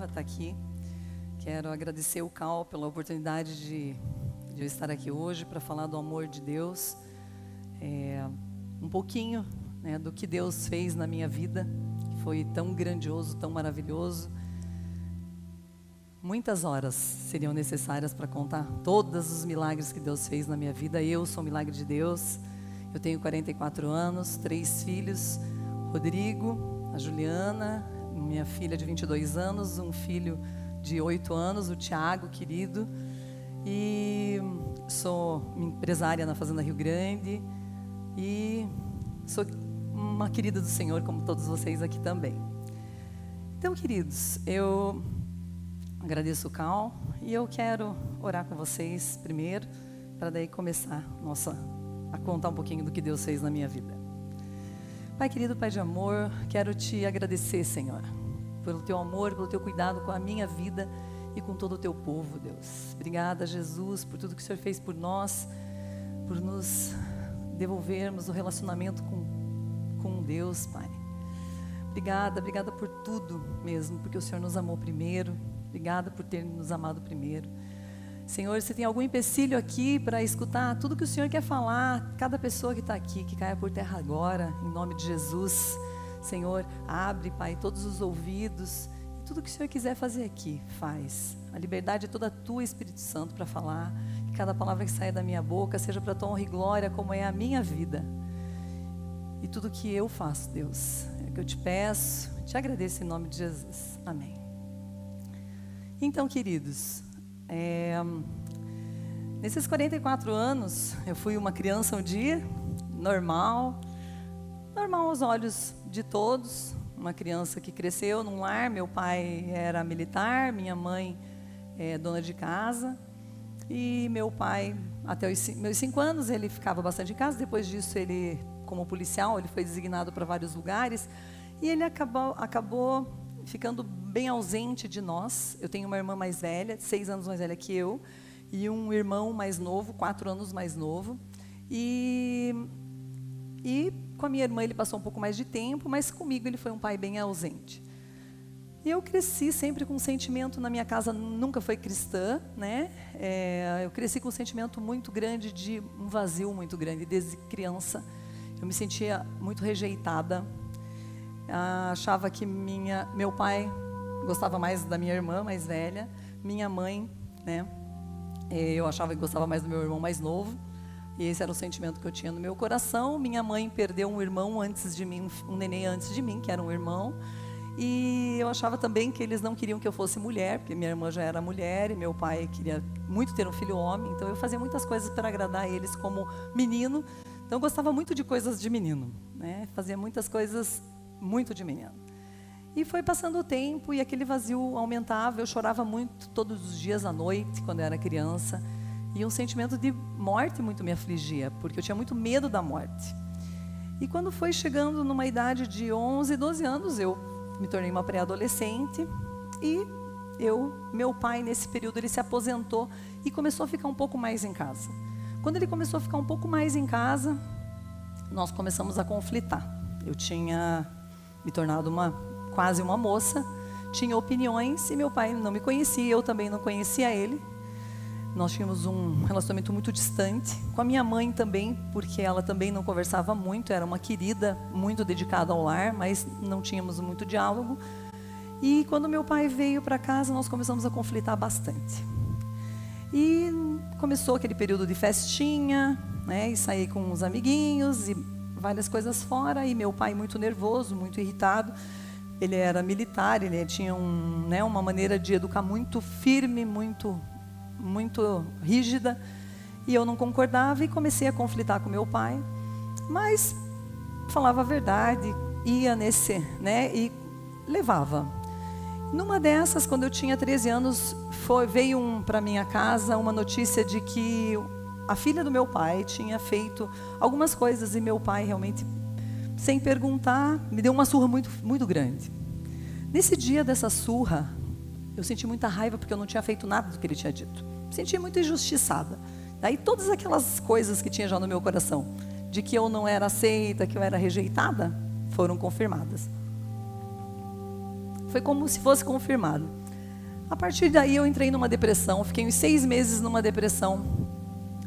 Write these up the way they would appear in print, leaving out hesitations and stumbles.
honra estar aqui. Quero agradecer o Cal pela oportunidade de eu estar aqui hoje para falar do amor de Deus. Um pouquinho, né, do que Deus fez na minha vida, que foi tão grandioso, tão maravilhoso. Muitas horas seriam necessárias para contar todos os milagres que Deus fez na minha vida. Eu sou um milagre de Deus. Eu tenho 44 anos, 3 filhos, Rodrigo, a Juliana, minha filha de 22 anos, um filho de 8 anos, o Tiago, querido. E sou empresária na Fazenda Rio Grande e sou uma querida do Senhor, como todos vocês aqui também. Então, queridos, eu agradeço o Cal e eu quero orar com vocês primeiro, para daí começar a contar um pouquinho do que Deus fez na minha vida. Pai querido, Pai de amor, quero te agradecer, Senhor, pelo teu amor, pelo teu cuidado com a minha vida e com todo o teu povo, Deus. Obrigada, Jesus, por tudo que o Senhor fez por nós, por nos devolvermos o relacionamento com Deus, Pai. Obrigada por tudo mesmo, porque o Senhor nos amou primeiro. Obrigada por ter nos amado primeiro. Senhor, se tem algum empecilho aqui para escutar tudo que o Senhor quer falar, cada pessoa que está aqui, que caia por terra agora, em nome de Jesus. Senhor, abre, Pai, todos os ouvidos. E tudo que o Senhor quiser fazer aqui, faz. A liberdade é toda tua, Espírito Santo, para falar. Que cada palavra que saia da minha boca seja para tua honra e glória, como é a minha vida. E tudo que eu faço, Deus, é o que eu te peço, te agradeço em nome de Jesus. Amém. Então, queridos, nesses 44 anos, eu fui uma criança um dia, normal aos olhos de todos, uma criança que cresceu num lar. Meu pai era militar, minha mãe é dona de casa, e meu pai, até os meus 5 anos, ele ficava bastante em casa. Depois disso, ele, como policial, ele foi designado para vários lugares, e ele acabou ficando bem ausente de nós. Eu tenho uma irmã mais velha, 6 anos mais velha que eu, e um irmão mais novo, 4 anos mais novo. E com a minha irmã ele passou um pouco mais de tempo, mas comigo ele foi um pai bem ausente. E eu cresci sempre com um sentimento, na minha casa nunca foi cristã, né? Eu cresci com um sentimento muito grande, de um vazio muito grande. Desde criança eu me sentia muito rejeitada. Achava que meu pai gostava mais da minha irmã mais velha, minha mãe, né? Eu achava que gostava mais do meu irmão mais novo, e esse era o sentimento que eu tinha no meu coração. Minha mãe perdeu um irmão antes de mim, um neném antes de mim, que era um irmão, e eu achava também que eles não queriam que eu fosse mulher, porque minha irmã já era mulher, e meu pai queria muito ter um filho homem, então eu fazia muitas coisas para agradar eles como menino. Então eu gostava muito de coisas de menino, né? Fazia muitas coisas muito de menino. E foi passando o tempo e aquele vazio aumentava. Eu chorava muito todos os dias à noite quando eu era criança, e um sentimento de morte muito me afligia, porque eu tinha muito medo da morte. E quando foi chegando numa idade de 11, 12 anos, eu me tornei uma pré-adolescente, e meu pai nesse período ele se aposentou e começou a ficar um pouco mais em casa. Quando ele começou a ficar um pouco mais em casa, nós começamos a conflitar. Eu tinha me tornado quase uma moça, tinha opiniões, e meu pai não me conhecia, eu também não conhecia ele. Nós tínhamos um relacionamento muito distante, com a minha mãe também, porque ela também não conversava muito, era uma querida, muito dedicada ao lar, mas não tínhamos muito diálogo. E quando meu pai veio para casa, nós começamos a conflitar bastante. E começou aquele período de festinha, né, e sair com os amiguinhos, e várias coisas fora, e meu pai muito nervoso, muito irritado. Ele era militar, ele tinha uma maneira de educar muito firme, muito rígida, e eu não concordava e comecei a conflitar com meu pai, mas falava a verdade, ia e levava. Numa dessas, quando eu tinha 13 anos, veio para minha casa uma notícia de que a filha do meu pai tinha feito algumas coisas, e meu pai realmente, sem perguntar, me deu uma surra muito, muito grande. Nesse dia dessa surra, eu senti muita raiva, porque eu não tinha feito nada do que ele tinha dito. Me senti muito injustiçada. Daí todas aquelas coisas que tinha já no meu coração, de que eu não era aceita, que eu era rejeitada, foram confirmadas. Foi como se fosse confirmado. A partir daí eu entrei numa depressão, fiquei uns 6 meses numa depressão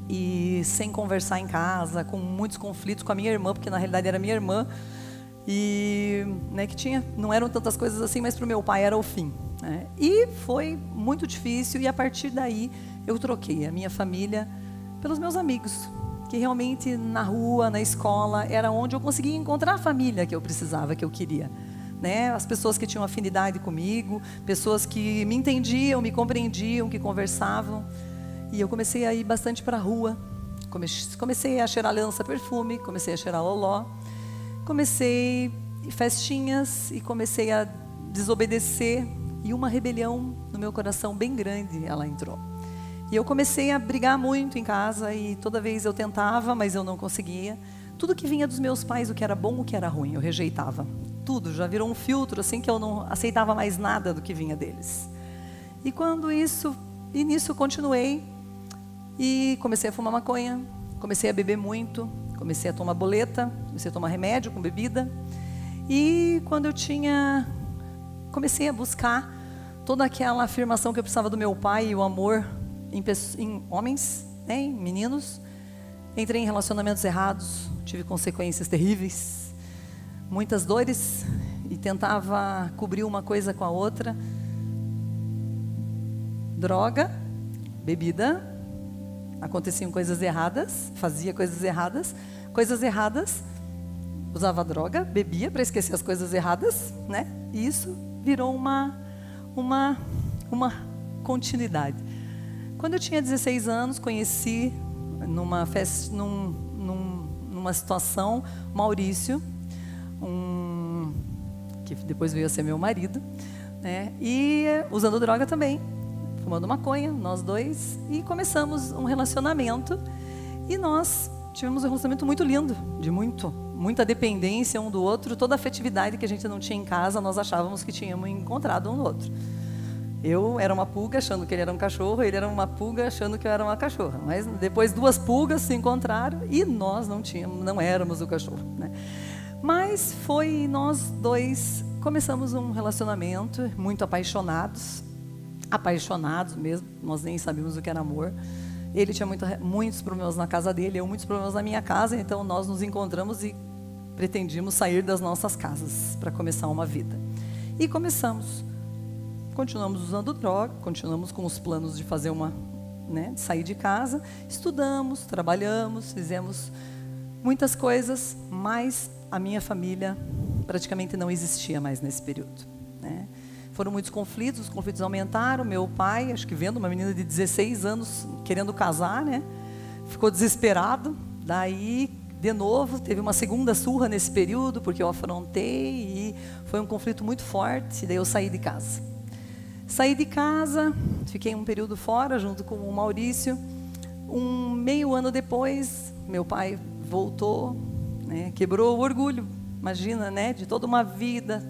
e sem conversar em casa, com muitos conflitos com a minha irmã, porque na realidade era minha irmã e né, que não eram tantas coisas assim, mas para o meu pai era o fim, né? E foi muito difícil e a partir daí eu troquei a minha família pelos meus amigos, que realmente na rua, na escola, era onde eu conseguia encontrar a família que eu precisava, que eu queria. Né? As pessoas que tinham afinidade comigo, pessoas que me entendiam, me compreendiam, que conversavam. E eu comecei a ir bastante para a rua, comecei a cheirar lança-perfume, comecei a cheirar loló, comecei festinhas e comecei a desobedecer. E uma rebelião no meu coração bem grande, ela entrou. E eu comecei a brigar muito em casa e toda vez eu tentava, mas eu não conseguia. Tudo que vinha dos meus pais, o que era bom, o que era ruim, eu rejeitava. Tudo, já virou um filtro, assim, que eu não aceitava mais nada do que vinha deles. E nisso eu continuei, e comecei a fumar maconha, comecei a beber muito, comecei a tomar boleta, comecei a tomar remédio com bebida, e quando comecei a buscar toda aquela afirmação que eu precisava do meu pai e o amor em homens, né, em meninos, entrei em relacionamentos errados, tive consequências terríveis, muitas dores e tentava cobrir uma coisa com a outra. Droga, bebida, aconteciam coisas erradas, fazia coisas erradas, usava droga, bebia para esquecer as coisas erradas, né? E isso virou uma continuidade. Quando eu tinha 16 anos, conheci numa festa, numa situação, Maurício, que depois veio a ser meu marido, né? E usando droga também, fumando maconha, nós dois, e começamos um relacionamento, e nós tivemos um relacionamento muito lindo, de muita dependência um do outro, toda a afetividade que a gente não tinha em casa, nós achávamos que tínhamos encontrado um no outro. Eu era uma pulga achando que ele era um cachorro, ele era uma pulga achando que eu era uma cachorra, mas depois 2 pulgas se encontraram e nós não éramos o cachorro, né? Mas nós dois começamos um relacionamento muito apaixonados mesmo, nós nem sabíamos o que era amor. Ele tinha muitos problemas na casa dele, eu muitos problemas na minha casa, então nós nos encontramos e pretendíamos sair das nossas casas para começar uma vida. E continuamos usando droga, continuamos com os planos de fazer de sair de casa, estudamos, trabalhamos, fizemos muitas coisas, mas a minha família praticamente não existia mais nesse período, né? Foram muitos conflitos, os conflitos aumentaram. Meu pai, acho que vendo uma menina de 16 anos querendo casar, né, ficou desesperado. Daí, de novo, teve uma segunda surra nesse período, porque eu afrontei e foi um conflito muito forte. Daí eu saí de casa. Fiquei um período fora, junto com o Maurício. Meio ano depois, meu pai voltou, né, quebrou o orgulho, imagina, né, de toda uma vida,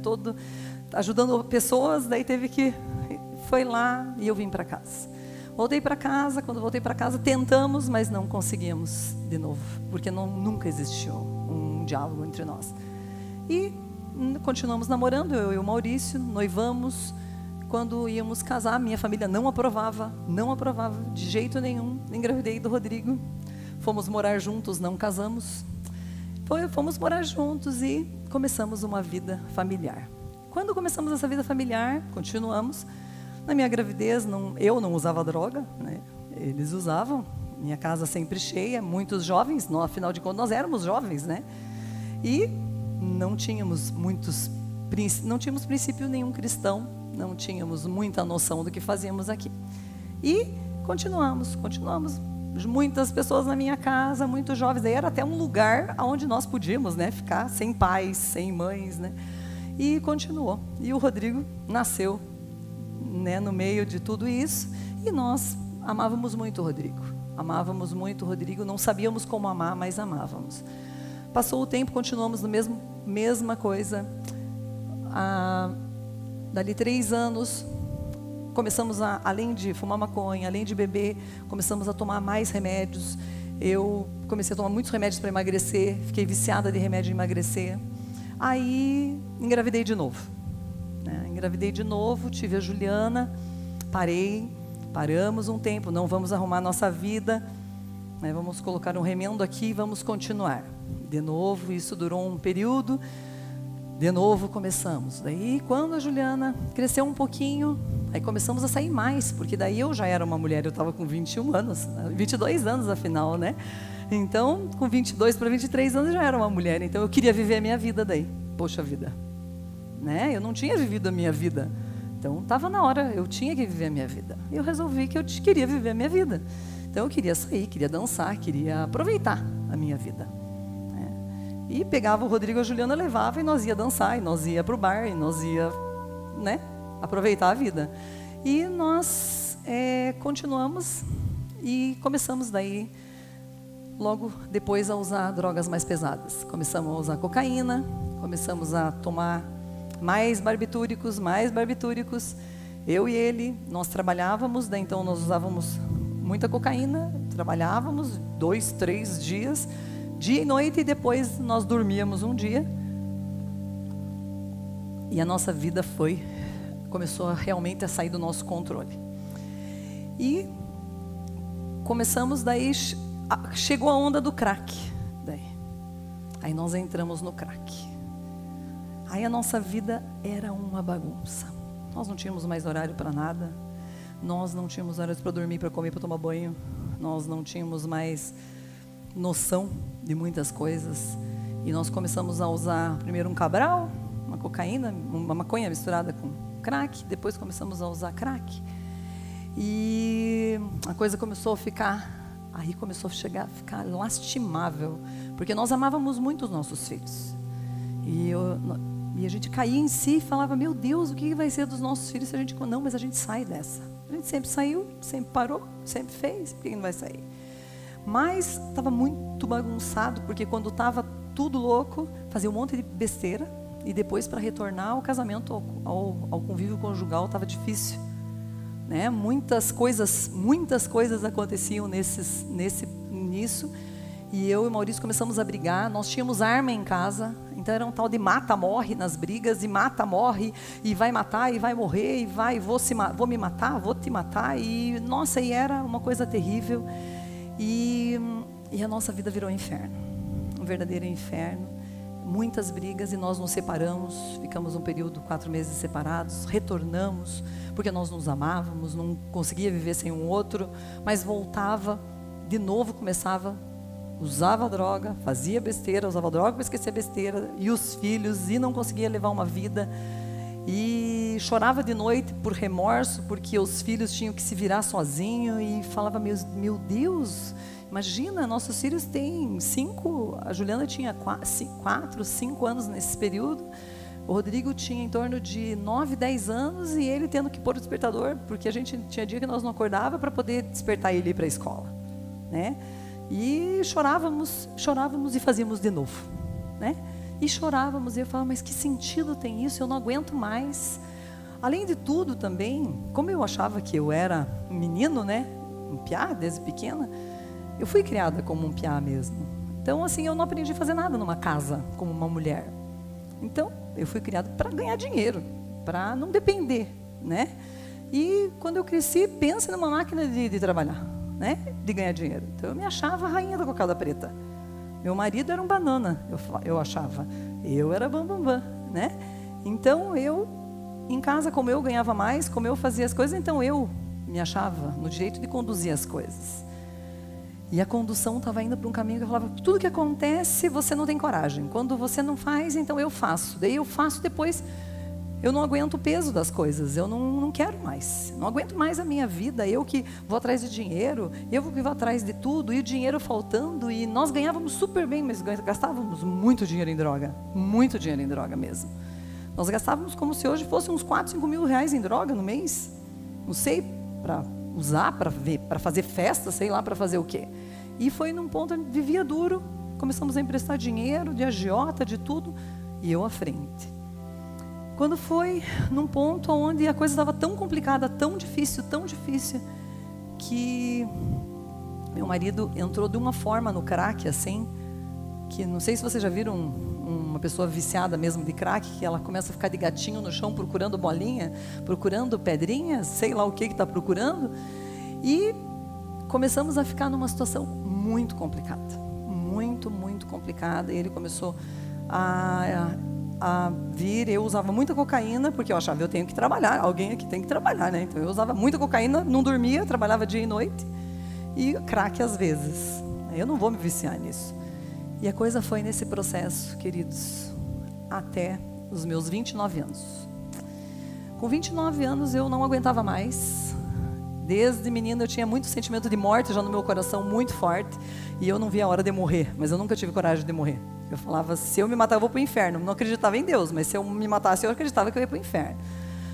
ajudando pessoas, daí foi lá e eu vim para casa. Voltei para casa, quando voltei para casa tentamos, mas não conseguimos de novo, porque nunca existiu um diálogo entre nós. E continuamos namorando, eu e o Maurício, noivamos. Quando íamos casar, minha família não aprovava de jeito nenhum. Engravidei do Rodrigo, fomos morar juntos, não casamos. Fomos morar juntos e começamos uma vida familiar. Quando começamos essa vida familiar, continuamos. Na minha gravidez, eu não usava droga, né? Eles usavam. Minha casa sempre cheia, muitos jovens, afinal de contas nós éramos jovens, né? E não tínhamos princípio nenhum cristão, não tínhamos muita noção do que fazíamos aqui. E continuamos. Muitas pessoas na minha casa, muitos jovens. Daí era até um lugar onde nós podíamos, né, ficar sem pais, sem mães, né? E continuou. E o Rodrigo nasceu, né, no meio de tudo isso. E nós amávamos muito o Rodrigo. Não sabíamos como amar, mas amávamos. Passou o tempo, continuamos na mesma coisa. Dali 3 anos, começamos além de fumar maconha, além de beber, começamos a tomar mais remédios. Eu comecei a tomar muitos remédios para emagrecer, fiquei viciada de remédio de emagrecer. Aí engravidei de novo, né? Tive a Juliana paramos um tempo, não vamos arrumar nossa vida, né? Vamos colocar um remendo aqui e vamos continuar. De novo, isso durou um período, de novo começamos. Daí, quando a Juliana cresceu um pouquinho, aí começamos a sair mais, porque daí eu já era uma mulher, eu estava com 21 anos, 22 anos afinal, né? Então, com 22 para 23 anos eu já era uma mulher, então eu queria viver a minha vida daí. Poxa vida, né? Eu não tinha vivido a minha vida, então estava na hora, eu tinha que viver a minha vida. Eu resolvi que eu queria viver a minha vida. Então eu queria sair, queria dançar, queria aproveitar a minha vida. E pegava o Rodrigo e a Juliana, levava e nós ia dançar, e nós ia para o bar, e nós ia, né, aproveitar a vida. E nós continuamos e começamos daí, logo depois, a usar drogas mais pesadas. Começamos a usar cocaína, começamos a tomar mais barbitúricos. Eu e ele, nós trabalhávamos, daí então nós usávamos muita cocaína, trabalhávamos 2, 3 dias, dia e noite, e depois nós dormíamos um dia. E a nossa vida começou realmente a sair do nosso controle. E começamos daí, chegou a onda do crack. Aí nós entramos no crack. Aí a nossa vida era uma bagunça. Nós não tínhamos mais horário para nada. Nós não tínhamos horário para dormir, para comer, para tomar banho. Nós não tínhamos mais noção de muitas coisas. E nós começamos a usar primeiro um cabral, uma cocaína, uma maconha misturada com crack. Depois começamos a usar crack. E a coisa começou a ficar ficar lastimável, porque nós amávamos muito os nossos filhos. E a gente caía em si e falava: meu Deus, o que vai ser dos nossos filhos se a gente... Não, mas a gente sai dessa. A gente sempre saiu, sempre parou, sempre fez. Por que não vai sair? Mas estava muito bagunçado, porque quando estava tudo louco, fazia um monte de besteira, e depois, para retornar ao casamento, ao convívio conjugal, estava difícil, né? Muitas coisas aconteciam nisso, e eu e o Maurício começamos a brigar. Nós tínhamos arma em casa, então era um tal de mata-morre nas brigas, e mata-morre, e vai matar, e vai morrer, e vou me matar, vou te matar, e nossa, e era uma coisa terrível. E a nossa vida virou um inferno, um verdadeiro inferno. Muitas brigas, e nós nos separamos, ficamos um período, 4 meses separados, retornamos, porque nós nos amávamos, não conseguia viver sem um outro, mas voltava, de novo começava, usava droga, fazia besteira, usava droga para esquecer besteira, e os filhos, e não conseguia levar uma vida, e chorava de noite por remorso, porque os filhos tinham que se virar sozinhos, e falava: meu Deus, imagina, nossos filhos têm 5, a Juliana tinha 4, 5 anos nesse período, o Rodrigo tinha em torno de 9, 10 anos, e ele tendo que pôr o despertador, porque a gente tinha dia que nós não acordava para poder despertar ele para a escola, né? E chorávamos e fazíamos de novo, né? E chorávamos, e eu falava: mas que sentido tem isso? Eu não aguento mais. Além de tudo também, como eu achava que eu era um menino, né, um piá desde pequena, eu fui criada como um piá mesmo. Então, assim, eu não aprendi a fazer nada numa casa como uma mulher. Então, eu fui criada para ganhar dinheiro, para não depender, né? E quando eu cresci, pensa numa máquina de trabalhar, né, de ganhar dinheiro. Então, eu me achava a rainha da cocada preta. Meu marido era um banana, eu achava. Eu era bambambam, né? Então, eu, em casa, como eu ganhava mais, como eu fazia as coisas, então eu me achava no jeito de conduzir as coisas. E a condução estava indo para um caminho que eu falava: tudo que acontece, você não tem coragem. Quando você não faz, então eu faço. Daí eu faço, depois eu não aguento o peso das coisas, eu não quero mais, não aguento mais a minha vida, eu que vou atrás de dinheiro, eu que vou atrás de tudo, e o dinheiro faltando, e nós ganhávamos super bem, mas gastávamos muito dinheiro em droga mesmo. Nós gastávamos como se hoje fosse uns 4, 5 mil reais em droga no mês, não sei, para usar, para fazer festa, sei lá, para fazer o quê. E foi num ponto onde vivia duro, começamos a emprestar dinheiro, de agiota, de tudo, e eu à frente. Quando foi num ponto onde a coisa estava tão complicada, tão difícil, que meu marido entrou de uma forma no crack, assim, que não sei se vocês já viram uma pessoa viciada mesmo de crack, que ela começa a ficar de gatinho no chão procurando bolinha, procurando pedrinha, sei lá o que está procurando. E começamos a ficar numa situação muito complicada, muito, muito complicada. E ele começou a vir. Eu usava muita cocaína, porque eu achava, eu tenho que trabalhar, alguém aqui tem que trabalhar, né? Então eu usava muita cocaína, não dormia, trabalhava dia e noite, e crack às vezes. Eu não vou me viciar nisso. E a coisa foi nesse processo, queridos, até os meus 29 anos. Com 29 anos eu não aguentava mais. Desde menina eu tinha muito sentimento de morte já no meu coração, muito forte. E eu não via a hora de morrer, mas eu nunca tive coragem de morrer. Eu falava, se eu me matar eu vou para o inferno. Não acreditava em Deus, mas se eu me matasse eu acreditava que eu ia para o inferno.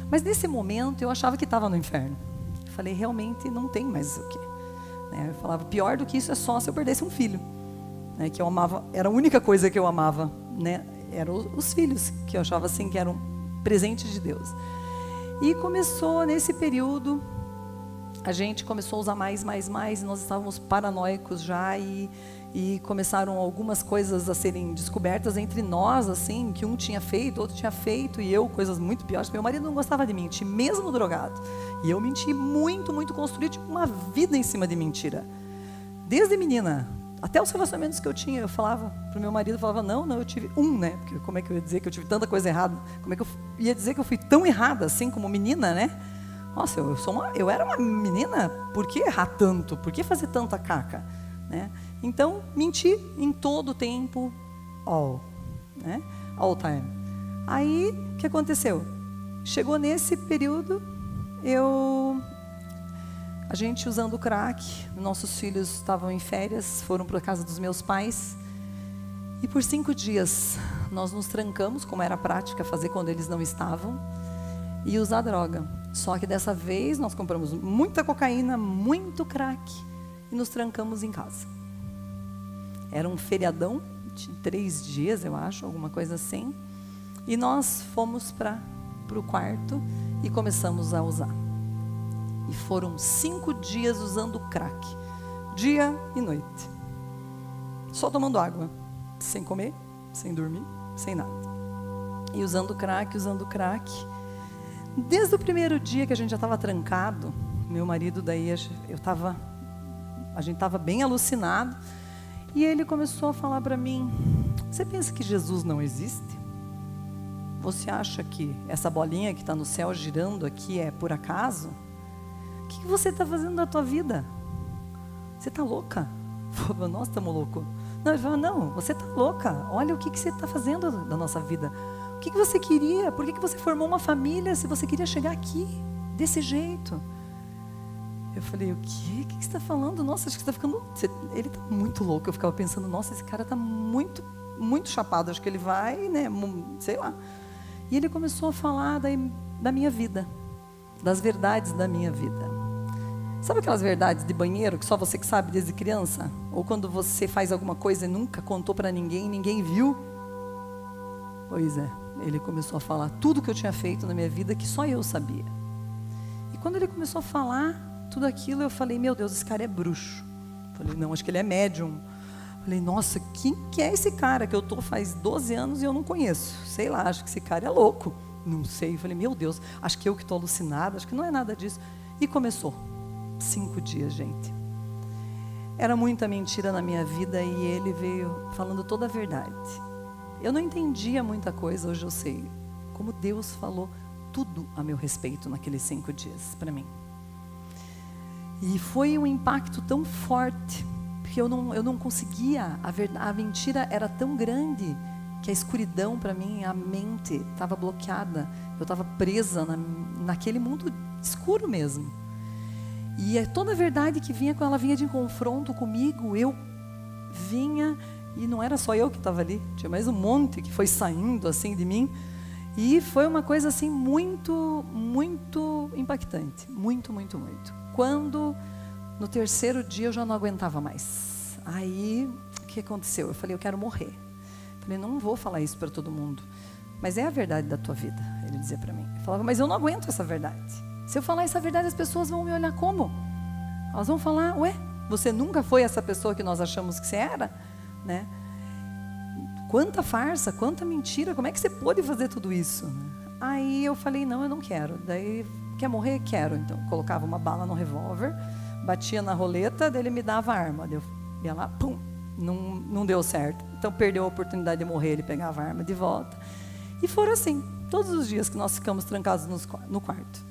Mas nesse momento eu achava que estava no inferno. Eu falei, realmente não tem mais o quê. Eu falava, pior do que isso é só se eu perdesse um filho. Que eu amava, era a única coisa que eu amava, né? Eram os filhos, que eu achava assim que eram presentes de Deus. E começou nesse período, a gente começou a usar mais, nós estávamos paranoicos já, e começaram algumas coisas a serem descobertas entre nós, assim, que um tinha feito, outro tinha feito, e eu, coisas muito piores. Meu marido não gostava de mentir, mesmo drogado, e eu menti muito, muito, construí tipo, uma vida em cima de mentira, desde menina. Até os relacionamentos que eu tinha, eu falava pro meu marido, eu falava, não, eu tive né? Porque como é que eu ia dizer que eu tive tanta coisa errada? Como é que eu ia dizer que eu fui tão errada assim como menina, né? Nossa, eu era uma menina, por que errar tanto? Por que fazer tanta caca? Né? Então, menti em todo o tempo, né? All time. Aí, o que aconteceu? Chegou nesse período, a gente usando o crack, nossos filhos estavam em férias, foram para a casa dos meus pais, e por 5 dias nós nos trancamos, como era a prática fazer quando eles não estavam, e usar droga. Só que dessa vez nós compramos muita cocaína, muito crack, e nos trancamos em casa. Era um feriadão de 3 dias, eu acho, alguma coisa assim, e nós fomos para o quarto e começamos a usar. E foram 5 dias usando crack, dia e noite. Só tomando água, sem comer, sem dormir, sem nada. E usando crack. Desde o primeiro dia que a gente já estava trancado, meu marido daí, a gente estava bem alucinado. E ele começou a falar para mim, você pensa que Jesus não existe? Você acha que essa bolinha que está no céu girando aqui é por acaso? O que você está fazendo da tua vida? Você está louca? Eu falei, nós estamos loucos. Não, ele falou, não, você está louca. Olha o que você está fazendo da nossa vida. O que você queria? Por que você formou uma família se você queria chegar aqui, desse jeito? Eu falei, o quê? O que você está falando? Nossa, acho que você está ficando... Ele está muito louco. Eu ficava pensando, nossa, esse cara está muito, muito chapado. Acho que ele vai, né, sei lá. E ele começou a falar da minha vida, das verdades da minha vida. Sabe aquelas verdades de banheiro que só você que sabe desde criança? Ou quando você faz alguma coisa e nunca contou para ninguém, ninguém viu? Pois é, ele começou a falar tudo que eu tinha feito na minha vida que só eu sabia. E quando ele começou a falar tudo aquilo, eu falei, meu Deus, esse cara é bruxo. Falei, não, acho que ele é médium. Falei, nossa, quem que é esse cara que eu tô faz 12 anos e eu não conheço? Sei lá, acho que esse cara é louco. Não sei. Falei, meu Deus, acho que eu que estou alucinada, acho que não é nada disso. E começou. 5 dias, gente. Era muita mentira na minha vida e ele veio falando toda a verdade. Eu não entendia muita coisa, hoje eu sei. Como Deus falou tudo a meu respeito naqueles 5 dias para mim. E foi um impacto tão forte, porque eu não conseguia, a mentira era tão grande, que a escuridão para mim, a mente estava bloqueada, eu estava presa naquele mundo escuro mesmo. E toda a verdade que vinha, quando ela vinha de confronto comigo, eu vinha, e não era só eu que estava ali, tinha mais um monte que foi saindo assim de mim, e foi uma coisa assim muito, muito impactante, muito, muito, muito. Quando, no 3º dia, eu já não aguentava mais. Aí, o que aconteceu? Eu falei, eu quero morrer. Falei, não vou falar isso para todo mundo, mas é a verdade da tua vida, ele dizia para mim. Eu falava, mas eu não aguento essa verdade. Se eu falar essa verdade, as pessoas vão me olhar como? Elas vão falar, ué, você nunca foi essa pessoa que nós achamos que você era? Né? quanta farsa, quanta mentira, como é que você pôde fazer tudo isso? Aí eu falei, não, eu não quero. Daí, quer morrer? Quero. Então, colocava uma bala no revólver, batia na roleta, daí ele me dava a arma. Daí eu ia lá, pum, não deu certo. Então, perdeu a oportunidade de morrer, ele pegava a arma de volta. E foram assim, todos os dias que nós ficamos trancados no quarto.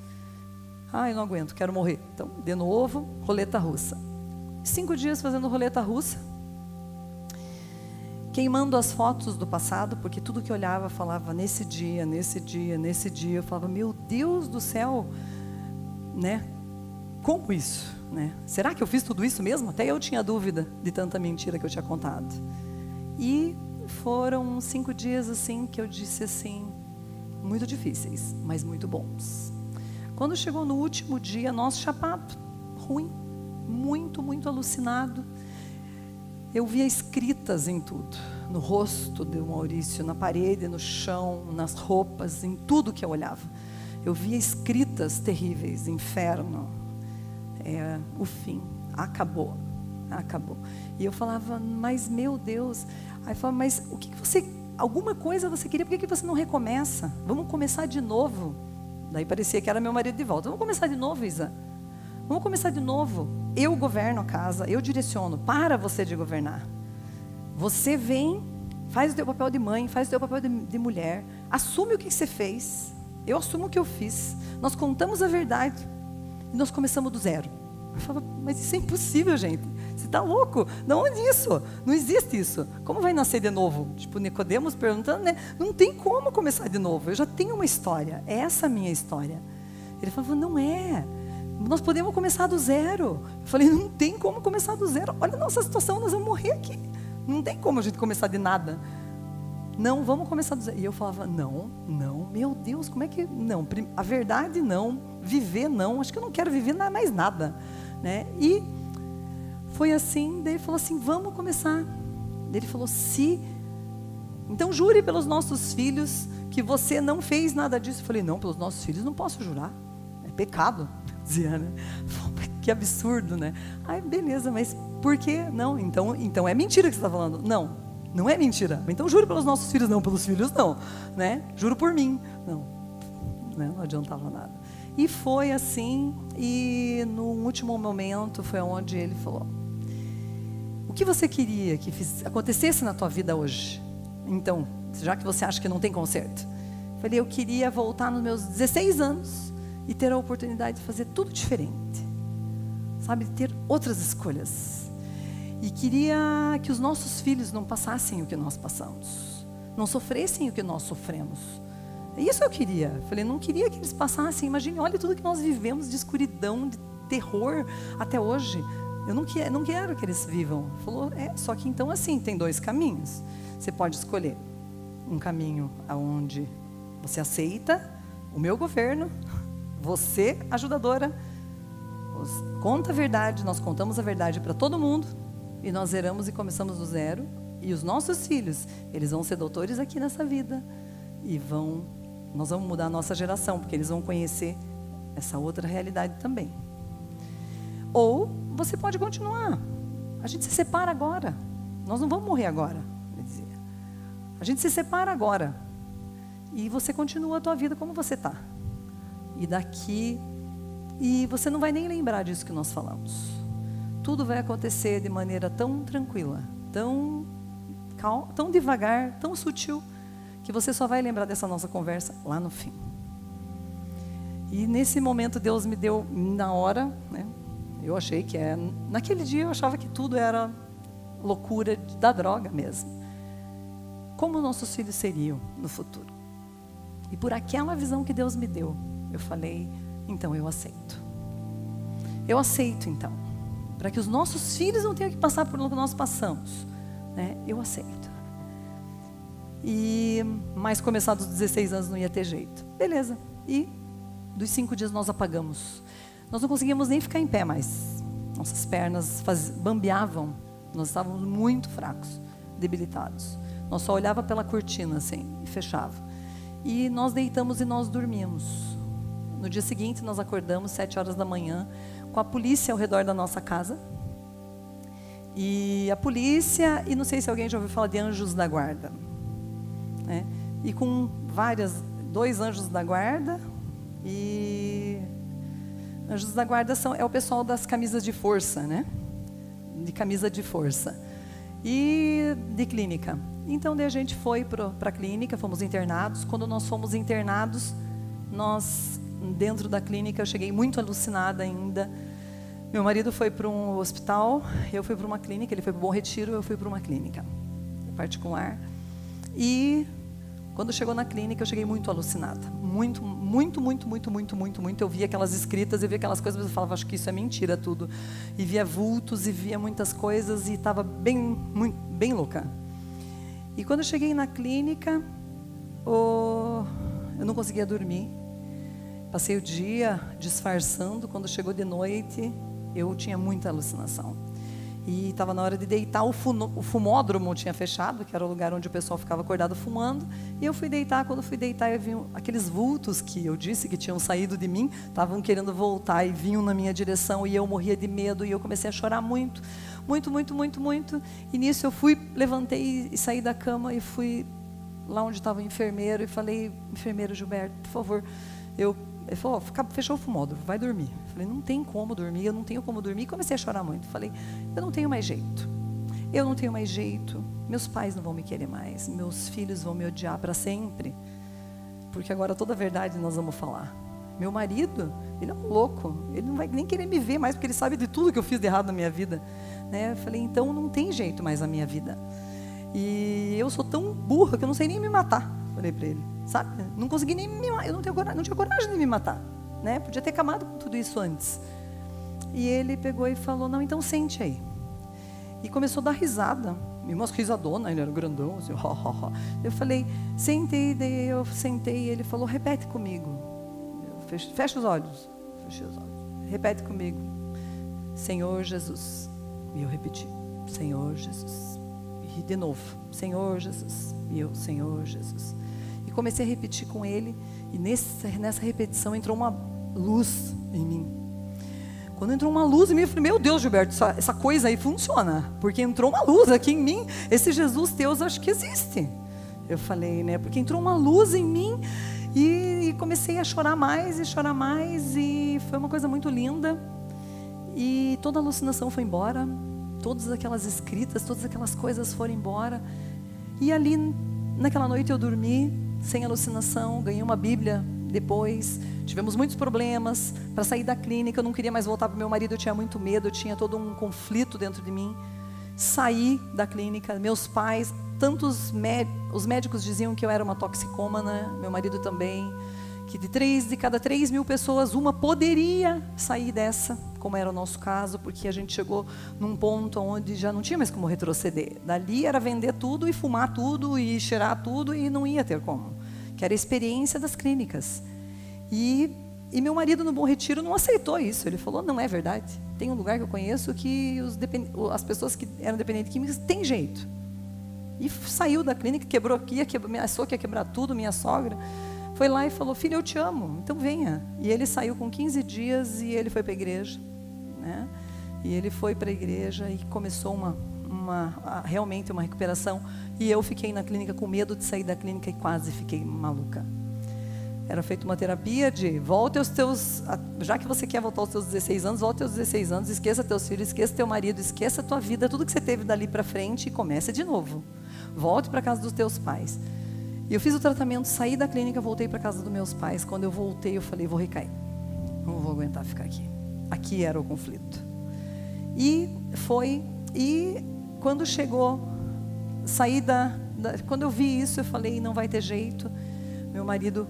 Eu não aguento, quero morrer. Então, de novo, roleta russa. 5 dias fazendo roleta russa, queimando as fotos do passado, porque tudo que eu olhava falava nesse dia, nesse dia, nesse dia. Eu falava, meu Deus do céu, né? Como isso? Né? Será que eu fiz tudo isso mesmo? Até eu tinha dúvida de tanta mentira que eu tinha contado. E foram 5 dias assim que eu disse assim, muito difíceis, mas muito bons. Quando chegou no último dia, nosso chapado, ruim, muito, muito alucinado. Eu via escritas em tudo, no rosto do Maurício, na parede, no chão, nas roupas, em tudo que eu olhava. Eu via escritas terríveis, inferno, o fim, acabou. E eu falava, mas meu Deus, aí eu falava, mas o que você, alguma coisa você queria, por que você não recomeça? Vamos começar de novo. Daí parecia que era meu marido de volta. Vamos começar de novo, Isa? Vamos começar de novo. Eu governo a casa, eu direciono, para você de governar. Você vem, faz o teu papel de mãe, faz o teu papel de mulher, assume o que você fez, eu assumo o que eu fiz, nós contamos a verdade e nós começamos do zero. Eu falo, mas isso é impossível, gente, você está louco? De onde isso? Não existe isso. Como vai nascer de novo? Tipo, Nicodemos perguntando, né? Não tem como começar de novo, eu já tenho uma história, é essa a minha história. Ele falou, não é. Nós podemos começar do zero. Eu falei, não tem como começar do zero. Olha a nossa situação, nós vamos morrer aqui. Não tem como a gente começar de nada. Não, vamos começar do zero. E eu falava, não, meu Deus, como é que... Não, a verdade não, viver não, acho que eu não quero viver mais nada. Né? E foi assim, daí ele falou assim, vamos começar. Daí ele falou, então jure pelos nossos filhos que você não fez nada disso. Eu falei, não, pelos nossos filhos não posso jurar. É pecado. Dizia, né? Que absurdo, né? Ai, beleza, mas por que não? Então é mentira que você está falando. Não é mentira. Então juro pelos nossos filhos, não pelos filhos, não. Né? Juro por mim. Não adiantava nada. E foi assim, e no último momento foi onde ele falou, o que você queria que acontecesse na tua vida hoje? Então, já que você acha que não tem conserto. Eu falei, eu queria voltar nos meus 16 anos e ter a oportunidade de fazer tudo diferente, sabe, de ter outras escolhas. E queria que os nossos filhos não passassem o que nós passamos, não sofressem o que nós sofremos. É isso que eu queria. Eu falei, não queria que eles passassem, imagine, olha tudo que nós vivemos de escuridão, de terror até hoje. Eu não quero que eles vivam. Falou, só que então assim, tem 2 caminhos. Você pode escolher um caminho onde você aceita o meu governo, você, ajudadora, conta a verdade, nós contamos a verdade para todo mundo, e nós zeramos e começamos do zero, e os nossos filhos, eles vão ser doutores aqui nessa vida, e nós vamos mudar a nossa geração, porque eles vão conhecer essa outra realidade também. Ou você pode continuar, a gente se separa agora, nós não vamos morrer agora, ele dizia. A gente se separa agora, e você continua a tua vida como você está. E você não vai nem lembrar disso que nós falamos. Tudo vai acontecer de maneira tão tranquila, tão devagar, tão sutil, que você só vai lembrar dessa nossa conversa lá no fim. E nesse momento Deus me deu na hora, né? Eu achei que naquele dia eu achava que tudo era loucura da droga mesmo. Como nossos filhos seriam no futuro. E por aquela visão que Deus me deu, eu falei, então eu aceito. Eu aceito então, para que os nossos filhos não tenham que passar por o que nós passamos, né? Eu aceito. Mas começar dos 16 anos não ia ter jeito. Beleza. E dos 5 dias nós apagamos. Nós não conseguíamos nem ficar em pé mais. Nossas pernas bambeavam. Nós estávamos muito fracos, debilitados. Nós só olhava pela cortina assim e fechava. E nós deitamos e nós dormimos. No dia seguinte nós acordamos 7 horas da manhã com a polícia ao redor da nossa casa. E a polícia, e não sei se alguém já ouviu falar de anjos da guarda. né? E com dois anjos da guarda. E anjos da guarda é o pessoal das camisas de força, né? De camisa de força. E de clínica. Então, daí a gente foi para a clínica, fomos internados. Quando nós fomos internados, dentro da clínica, eu cheguei muito alucinada ainda. Meu marido foi para um hospital, eu fui para uma clínica, ele foi para o Bom Retiro, eu fui para uma clínica particular. E quando chegou na clínica, eu cheguei muito alucinada. Muito. Eu via aquelas escritas, eu via aquelas coisas, mas eu falava, acho que isso é mentira tudo. E via vultos, e via muitas coisas, e estava bem louca. E quando eu cheguei na clínica, eu não conseguia dormir. Passei o dia disfarçando, quando chegou de noite, eu tinha muita alucinação. E estava na hora de deitar, o fumódromo tinha fechado, que era o lugar onde o pessoal ficava acordado fumando, e eu fui deitar. Quando eu fui deitar, eu vi aqueles vultos que eu disse que tinham saído de mim, estavam querendo voltar e vinham na minha direção, e eu morria de medo, e eu comecei a chorar muito. E nisso eu levantei e saí da cama e fui lá onde estava o enfermeiro e falei, enfermeiro Gilberto, por favor, ele falou, fechou o fumódromo, vai dormir. Eu falei, não tem como dormir, eu não tenho como dormir. E comecei a chorar muito. Falei, eu não tenho mais jeito. Meus pais não vão me querer mais. Meus filhos vão me odiar para sempre. Porque agora toda a verdade nós vamos falar. Meu marido, ele é um louco. Ele não vai nem querer me ver mais, porque ele sabe de tudo que eu fiz de errado na minha vida. Né? Eu falei, então não tem jeito mais na minha vida. E eu sou tão burra que eu não sei nem me matar. Falei para ele, sabe? Não consegui nem me matar, eu não tinha coragem de me matar, né? Podia ter acabado com tudo isso antes. E ele pegou e falou, não, então sente aí. E começou a dar risada, umas risadonas, ele era grandão, assim, Eu falei, sentei, daí eu sentei, e ele falou, repete comigo. Fecha os olhos. Fechei os olhos. Repete comigo. Senhor Jesus. E eu repeti, Senhor Jesus. E de novo, Senhor Jesus. E eu, Senhor Jesus. E comecei a repetir com ele, e nessa repetição entrou uma luz em mim. Quando entrou uma luz em mim, eu falei, meu Deus, Gilberto, essa coisa aí funciona, porque entrou uma luz aqui em mim, esse Jesus teu, acho que existe. Eu falei, né, porque entrou uma luz em mim, e comecei a chorar mais, e foi uma coisa muito linda, e toda a alucinação foi embora, todas aquelas escritas, todas aquelas coisas foram embora, e ali, naquela noite eu dormi, sem alucinação, ganhei uma Bíblia depois, tivemos muitos problemas para sair da clínica, eu não queria mais voltar para o meu marido, eu tinha muito medo, eu tinha todo um conflito dentro de mim. Saí da clínica, meus pais, os médicos diziam que eu era uma toxicômana, meu marido também, que de cada 3 mil pessoas, uma poderia sair dessa, como era o nosso caso, porque a gente chegou num ponto onde já não tinha mais como retroceder. Dali era vender tudo e fumar tudo e cheirar tudo e não ia ter como, que era a experiência das clínicas. E meu marido no Bom Retiro não aceitou isso, ele falou, não é verdade, tem um lugar que eu conheço que as pessoas que eram dependentes químicas têm jeito. E saiu da clínica, quebrou aqui, ameaçou que ia quebrar tudo, minha sogra. Foi lá e falou, filho, eu te amo, então venha. E ele saiu com 15 dias e ele foi para a igreja, né? E ele foi para a igreja e começou realmente uma recuperação. E eu fiquei na clínica com medo de sair da clínica e quase fiquei maluca. Era feita uma terapia de volte aos teus, já que você quer voltar aos teus 16 anos, volte aos 16 anos, esqueça teus filhos, esqueça teu marido, esqueça a tua vida, tudo que você teve dali para frente e comece de novo. Volte para a casa dos teus pais. E eu fiz o tratamento, saí da clínica, voltei para a casa dos meus pais. Quando eu voltei, eu falei, vou recair. Não vou aguentar ficar aqui. Aqui era o conflito. E quando chegou, quando eu vi isso, eu falei, não vai ter jeito. Meu marido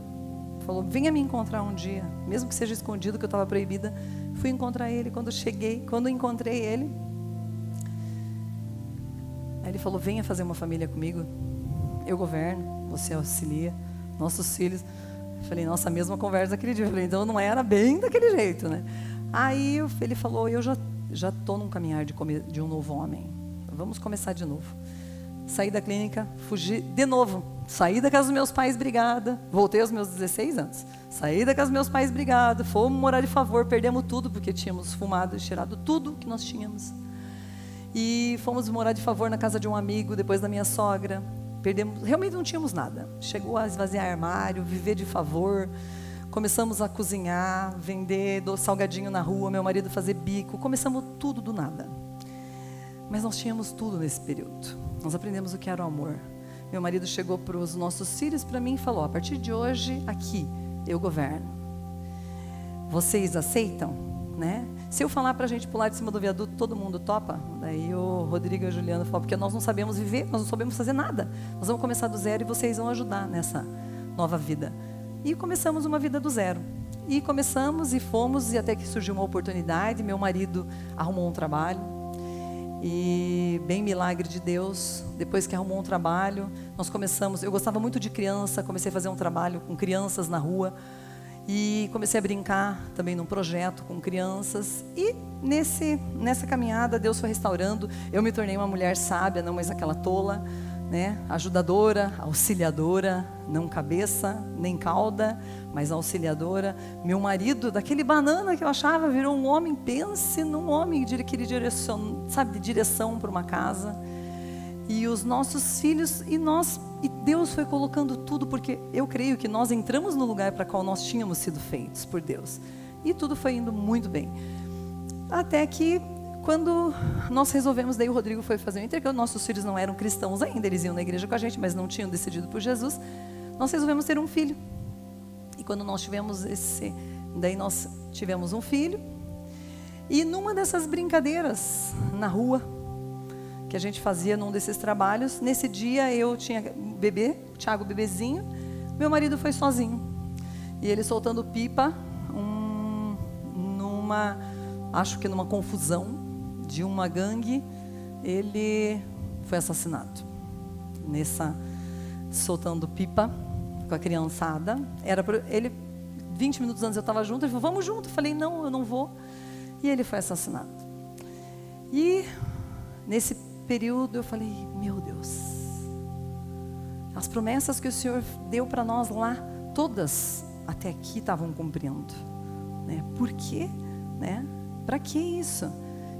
falou, venha me encontrar um dia, mesmo que seja escondido, que eu estava proibida. Fui encontrar ele, quando encontrei ele, aí ele falou, venha fazer uma família comigo. Eu governo, você auxilia, nossos filhos. Eu falei, nossa, a mesma conversa daquele dia. Eu falei, então não era bem daquele jeito, né? Aí ele falou, eu já estou num caminhar de um novo homem. Vamos começar de novo. Saí da clínica, fugi de novo. Saí da casa dos meus pais, brigada. Voltei aos meus 16 anos. Saí da casa dos meus pais, brigada. Fomos morar de favor, perdemos tudo, porque tínhamos fumado e cheirado tudo que nós tínhamos. E fomos morar de favor na casa de um amigo, depois da minha sogra. perdemos, realmente não tínhamos nada. Chegou a esvaziar armário, viver de favor. Começamos a cozinhar, vender salgadinho na rua, meu marido fazer bico. Começamos tudo do nada. Mas nós tínhamos tudo nesse período. Nós aprendemos o que era o amor. Meu marido chegou para os nossos filhos, para mim, e falou: a partir de hoje, aqui, eu governo. Vocês aceitam? Né? Se eu falar para a gente pular de cima do viaduto, todo mundo topa? Daí o Rodrigo e a Juliana falaram: porque nós não sabemos viver, nós não sabemos fazer nada. Nós vamos começar do zero e vocês vão ajudar nessa nova vida. E começamos uma vida do zero. E começamos e fomos, e até que surgiu uma oportunidade. Meu marido arrumou um trabalho. E bem milagre de Deus, depois que arrumou um trabalho, nós começamos, eu gostava muito de criança, comecei a fazer um trabalho com crianças na rua. E comecei a brincar também num projeto com crianças. E nessa caminhada Deus foi restaurando. Eu me tornei uma mulher sábia, não mais aquela tola, né? Ajudadora, auxiliadora, não cabeça, nem cauda, mas auxiliadora. Meu marido, daquele banana que eu achava, virou um homem. Pense num homem que queria direção para uma casa. E os nossos filhos, e Deus foi colocando tudo, porque eu creio que nós entramos no lugar para qual nós tínhamos sido feitos por Deus. E tudo foi indo muito bem. Até que, quando nós resolvemos, daí o Rodrigo foi fazer um intercâmbio, nossos filhos não eram cristãos ainda, eles iam na igreja com a gente, mas não tinham decidido por Jesus. Nós resolvemos ter um filho. E quando nós tivemos daí nós tivemos um filho. E numa dessas brincadeiras na rua, que a gente fazia num desses trabalhos, nesse dia eu tinha bebê, o Thiago bebezinho, meu marido foi sozinho. E ele soltando pipa, acho que numa confusão de uma gangue, ele foi assassinado. Soltando pipa com a criançada. 20 minutos antes eu estava junto, ele falou: vamos junto. Eu falei: não, eu não vou. E ele foi assassinado. E nesse período eu falei: meu Deus, as promessas que o Senhor deu para nós lá, todas até aqui estavam cumprindo, né? Por quê? Né? Para que isso?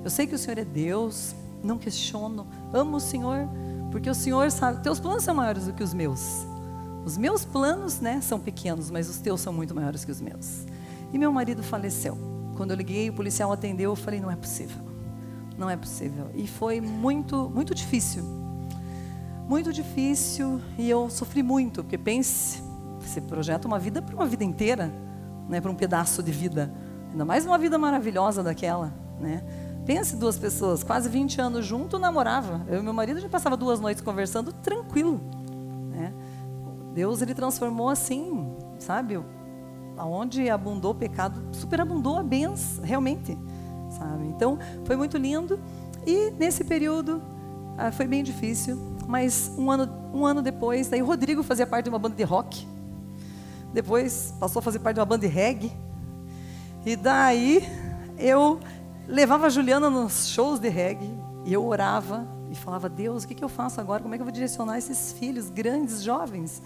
Eu sei que o Senhor é Deus, não questiono, amo o Senhor, porque o Senhor sabe, teus planos são maiores do que os meus. Os meus planos, né, são pequenos, mas os teus são muito maiores que os meus. E meu marido faleceu. Quando eu liguei, o policial atendeu, eu falei: não é possível. Não é possível. E foi muito, muito difícil. Muito difícil. E eu sofri muito. Porque pense, você projeta uma vida para uma vida inteira, né, para um pedaço de vida. Ainda mais uma vida maravilhosa daquela, né? Pense, duas pessoas, quase 20 anos junto, namorava. Eu e meu marido, a gente passava 2 noites conversando tranquilo, né? Deus, ele transformou assim, sabe? Aonde abundou o pecado, superabundou a bênção, realmente. Sabe? Então, foi muito lindo. E nesse período, foi bem difícil. Mas um ano depois, daí o Rodrigo fazia parte de uma banda de rock. Depois, passou a fazer parte de uma banda de reggae. E daí, eu levava a Juliana nos shows de reggae. E eu orava e falava: Deus, o que eu faço agora? Como é que eu vou direcionar esses filhos grandes, jovens?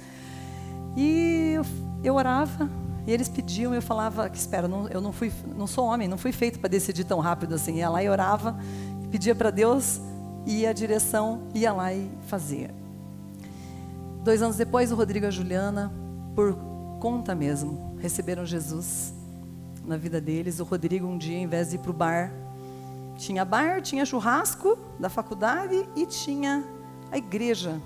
E eu orava. E eles pediam, eu falava: que espera, eu não sou homem, não fui feito para decidir tão rápido assim. Ia lá e orava, pedia para Deus, ia a direção, ia lá e fazia. 2 anos depois, o Rodrigo e a Juliana, por conta mesmo, receberam Jesus na vida deles. O Rodrigo, um dia, em vez de ir para o bar, tinha churrasco da faculdade e tinha a igreja.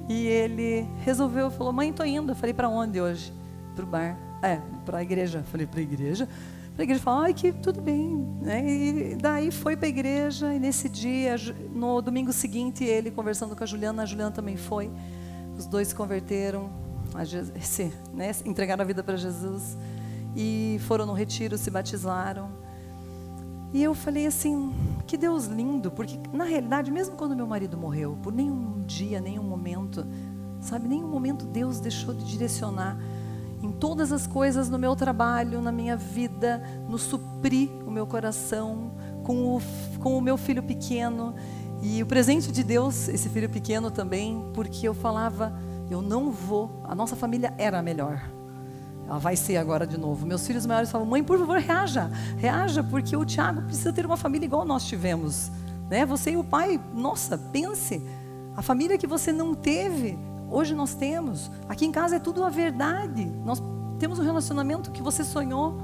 E ele resolveu, falou: mãe, estou indo. Eu falei: para onde hoje? Para o bar. Para a igreja. Falei: para a igreja? Para a igreja. Falou: ai, que tudo bem, né? E daí foi para a igreja. E nesse dia, no domingo seguinte, ele conversando com a Juliana também foi. Os dois se converteram, né? Entregaram a vida para Jesus. E foram no retiro, se batizaram. E eu falei assim: que Deus lindo. Porque na realidade, mesmo quando meu marido morreu, por nenhum dia, nenhum momento, sabe, nenhum momento Deus deixou de direcionar em todas as coisas, no meu trabalho, na minha vida, no suprir o meu coração, com o meu filho pequeno. E o presente de Deus, esse filho pequeno também, porque eu falava: eu não vou, a nossa família era a melhor, ela vai ser agora de novo. Meus filhos maiores falavam: mãe, por favor, reaja, porque o Thiago precisa ter uma família igual nós tivemos, né? Você e o pai, nossa, pense, A família que você não teve, hoje nós temos. Aqui em casa é tudo a verdade. Nós temos um relacionamento que você sonhou,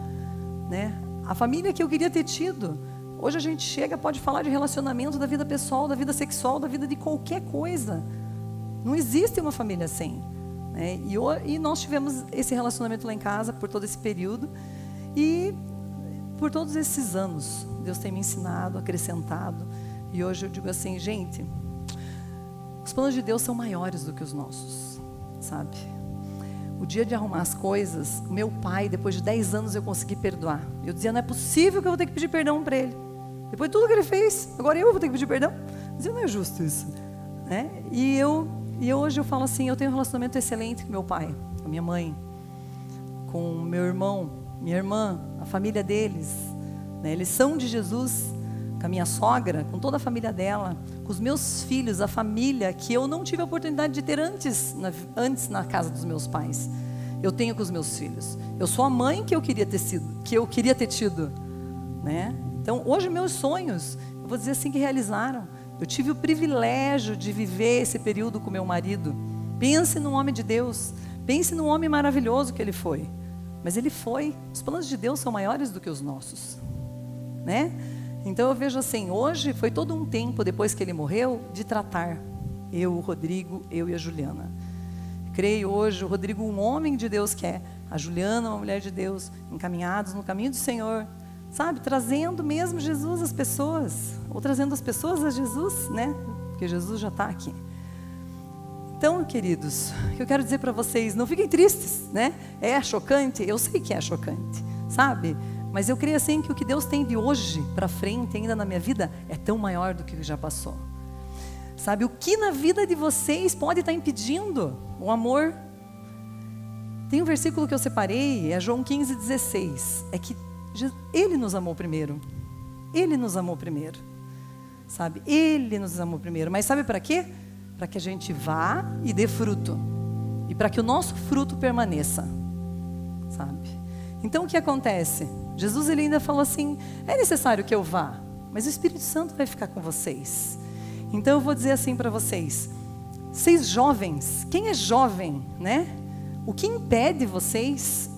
né? A família que eu queria ter tido. Hoje a gente chega, pode falar de relacionamento, da vida pessoal, da vida sexual, da vida de qualquer coisa. Não existe uma família assim, né? E nós tivemos esse relacionamento lá em casa por todo esse período. E por todos esses anos, Deus tem me ensinado, acrescentado. E hoje eu digo assim, gente, os planos de Deus são maiores do que os nossos, sabe? O dia de arrumar as coisas, meu pai, depois de 10 anos eu consegui perdoar. Eu dizia, não é possível que eu vou ter que pedir perdão para ele. Depois de tudo que ele fez, agora eu vou ter que pedir perdão? Eu dizia, não é justo isso, né? E hoje eu falo assim, eu tenho um relacionamento excelente com meu pai, com a minha mãe, com meu irmão, minha irmã, a família deles, né? Eles são de Jesus, com a minha sogra, com toda a família dela, com os meus filhos, a família que eu não tive a oportunidade de ter antes na casa dos meus pais. Eu tenho com os meus filhos. Eu sou a mãe que eu queria ter tido, né? Então, hoje meus sonhos, eu vou dizer assim que realizaram. Eu tive o privilégio de viver esse período com meu marido. Pense num homem de Deus, pense num homem maravilhoso que ele foi. Mas ele foi. Os planos de Deus são maiores do que os nossos, né? Então eu vejo assim, hoje foi todo um tempo depois que ele morreu de tratar eu, o Rodrigo, eu e a Juliana. Creio hoje o Rodrigo um homem de Deus que é, a Juliana uma mulher de Deus, encaminhados no caminho do Senhor, sabe, trazendo mesmo Jesus às pessoas, ou trazendo as pessoas a Jesus, né, porque Jesus já está aqui. Então, queridos, o que eu quero dizer para vocês, não fiquem tristes, né, é chocante, eu sei que é chocante, sabe, mas eu creio assim que o que Deus tem de hoje para frente ainda na minha vida é tão maior do que o que já passou. Sabe, o que na vida de vocês pode estar impedindo o amor? Tem um versículo que eu separei, é João 15,16. É que Ele nos amou primeiro. Ele nos amou primeiro. Sabe, Ele nos amou primeiro. Mas sabe para quê? Para que a gente vá e dê fruto. E para que o nosso fruto permaneça. Sabe? Então o que acontece? Jesus ele ainda falou assim, é necessário que eu vá, mas o Espírito Santo vai ficar com vocês. Então eu vou dizer assim para vocês, jovens, quem é jovem, né? O que impede vocês,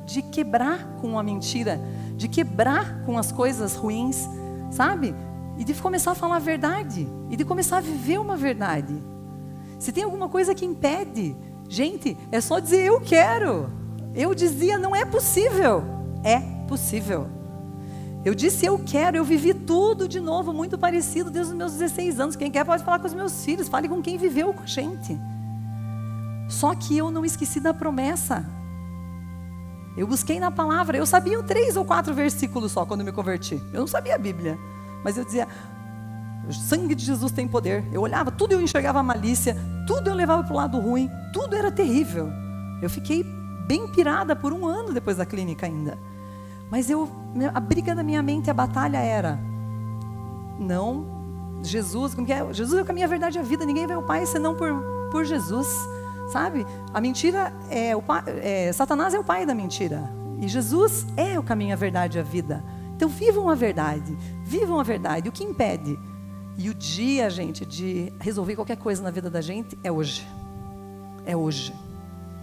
de quebrar com a mentira, de quebrar com as coisas ruins, sabe? E de começar a falar a verdade, e de começar a viver uma verdade. Se tem alguma coisa que impede, gente, é só dizer eu quero. Eu dizia não é possível, é possível. Eu disse eu quero, eu vivi tudo de novo, muito parecido desde os meus 16 anos. Quem quer pode falar com os meus filhos, fale com quem viveu com a gente. Só que eu não esqueci da promessa. Eu busquei na palavra, eu sabia 3 ou 4 versículos só quando me converti. Eu não sabia a Bíblia, mas eu dizia, o sangue de Jesus tem poder. Eu olhava, tudo eu enxergava a malícia, tudo eu levava para o lado ruim, tudo era terrível. Eu fiquei bem pirada por 1 ano depois da clínica ainda. Mas a briga da minha mente, a batalha era, não, Jesus, Jesus é o caminho, a verdade e a vida, ninguém vai ao Pai senão por Jesus, sabe? A mentira, Satanás é o pai da mentira, e Jesus é o caminho, a verdade e a vida. Então vivam a verdade, o que impede? E o dia, gente, de resolver qualquer coisa na vida da gente é hoje,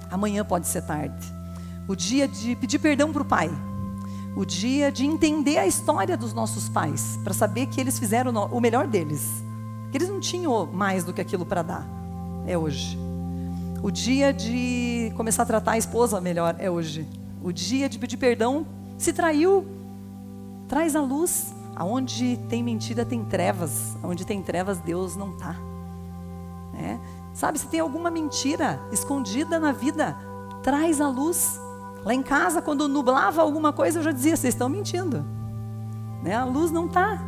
amanhã pode ser tarde, o dia de pedir perdão para o Pai, o dia de entender a história dos nossos pais, para saber que eles fizeram o melhor deles, que eles não tinham mais do que aquilo para dar, é hoje. O dia de começar a tratar a esposa melhor, é hoje. O dia de pedir perdão, se traiu, traz a luz. Aonde tem mentira tem trevas, onde tem trevas Deus não está, sabe, se tem alguma mentira escondida na vida, traz a luz. Lá em casa, quando nublava alguma coisa, eu já dizia, vocês estão mentindo, a luz não está.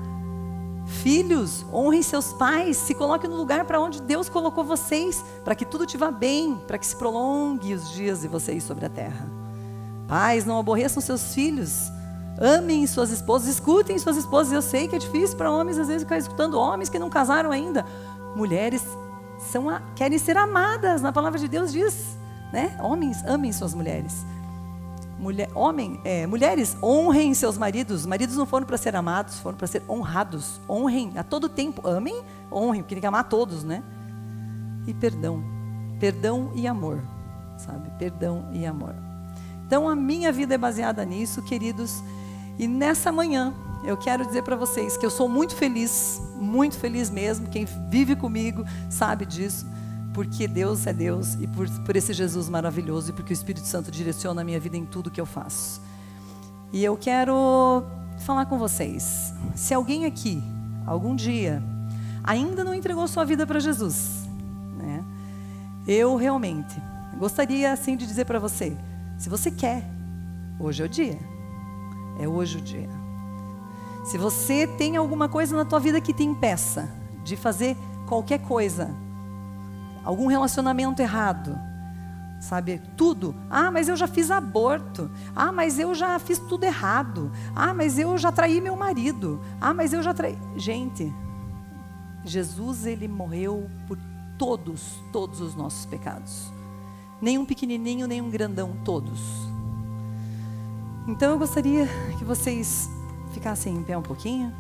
Filhos, honrem seus pais, se coloquem no lugar para onde Deus colocou vocês, para que tudo te vá bem, para que se prolongue os dias de vocês sobre a terra. Pais, não aborreçam seus filhos, amem suas esposas, escutem suas esposas. Eu sei que é difícil para homens às vezes ficar escutando homens que não casaram ainda. Mulheres querem ser amadas, na palavra de Deus diz, Homens, amem suas mulheres. mulheres, honrem seus maridos. Os maridos não foram para ser amados, foram para ser honrados. Honrem a todo tempo. Amem, honrem, porque tem que amar todos, né? E perdão. Perdão e amor, sabe? Perdão e amor. Então, a minha vida é baseada nisso, queridos. E nessa manhã, eu quero dizer para vocês que eu sou muito feliz mesmo. Quem vive comigo sabe disso. Porque Deus é Deus e por esse Jesus maravilhoso e porque o Espírito Santo direciona a minha vida em tudo que eu faço. E eu quero falar com vocês. Se alguém aqui, algum dia, ainda não entregou sua vida para Jesus, né? Eu realmente gostaria assim de dizer para você, se você quer, hoje é o dia. É hoje o dia. Se você tem alguma coisa na tua vida que te impeça de fazer qualquer coisa, algum relacionamento errado, sabe, tudo. Ah, mas eu já fiz aborto. Ah, mas eu já fiz tudo errado. Ah, mas eu já traí meu marido. Ah, mas eu já traí... Gente, Jesus, ele morreu por todos os nossos pecados. Nem um pequenininho, nem um grandão, todos. Então eu gostaria que vocês ficassem em pé um pouquinho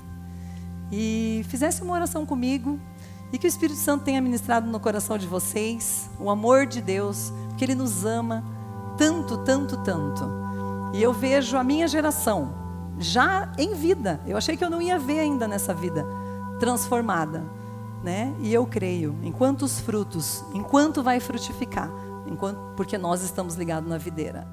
e fizessem uma oração comigo. E que o Espírito Santo tenha ministrado no coração de vocês o amor de Deus, porque Ele nos ama tanto, tanto, tanto. E eu vejo a minha geração já em vida. Eu achei que eu não ia ver ainda nessa vida transformada, né? E eu creio em quantos frutos, enquanto vai frutificar, porque nós estamos ligados na videira.